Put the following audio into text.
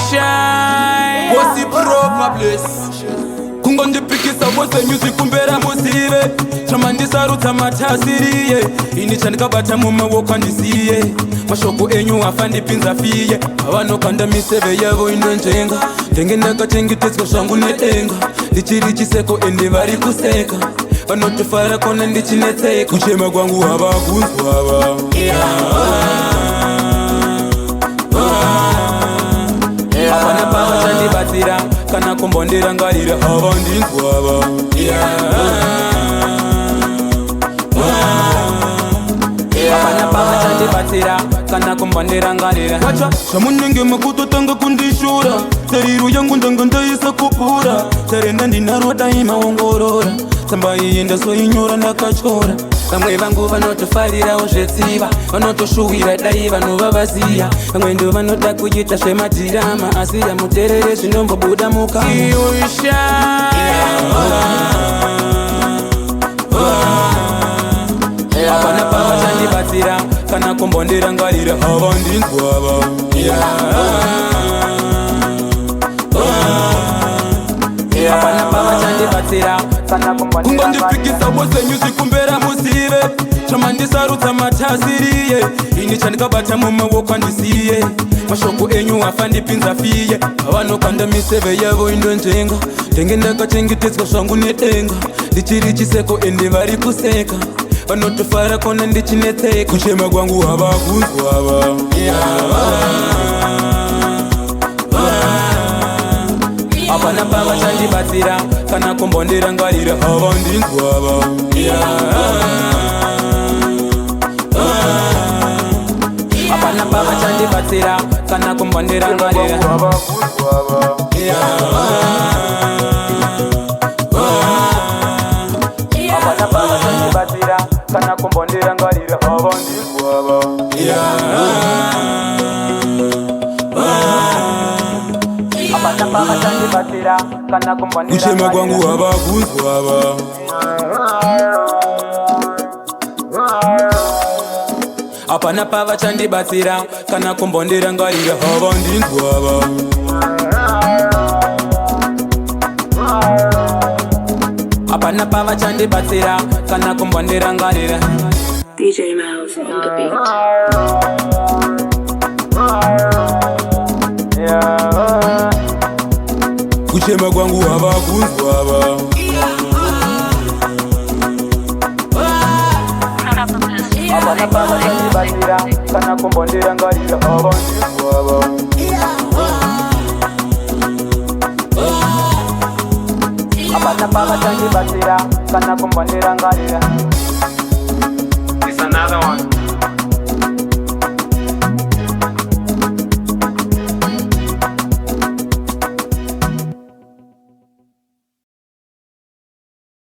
Shine. What's the proper place? Kungondipikisa wose music kumbera musive chamandisarutsa matasiriye ini chandikabata mumaoko andisiye mashoko enyu afandipinza fiye avanokanda miseve yavo inonjenga ndenge ndakachengetedzwa zvangu nedenga ndichiri chiseko ende vari kuseka vanotofara kona ndichinetseka kuchema kwangu havakunzwava apana pavachandibatsira kana kumbondirangarira havandinzwava apana pavachandibatsira kana kumbondirangarira vacha zvamunenge makutotanga kundishura tariro yangu ndanga ndaisa kupura tarenda ndinaro dai maongorora tsamba iyi ndazoinyora ndakachora vamwe vangu vanotofarirawo zvetsiva vanotoshuwira dai vanhu vavaziya vamwe ndo vanoda kuita zvemadhirama asi yamuterere zvinombobuda muka apana pavachandibatsira kana kumbondirangarira havandinzwava apana pavachandibatsira kana kungondipikisa wose music kumbera musive chamandisarutsa matasiriye ini chandikabata mumaoko andisiye mashoko enyu afandipinza fiye avanokanda miseve yavo indonjenga ndenge ndakachengetedzwa zvangu nedenga ndichiri chiseko ende vari kuseka vanotofara kona ndichinetseka kuchema kwangu havakunzwava apana pavachandibatsira kana kumbondirangarira havandinzwava apana pavachandibatsira kana kumbondirangarira apana pavachandibatsira kana kumbondirangarira havandinzwava apana pavachandibatsira kana kumbondirangarira kuchema kwangu havakunzwava apana pavachandibatsira kana kumbondirangarira havandinzwava apana pavachandibatsira kana kumbondirangarira DJ Mouse on the beat. kuchema kwangu havakunzwava apana pavachandibatsira kana kumbondirangarira havandinzwava apana pavachandibatsira kana kumbondirangarira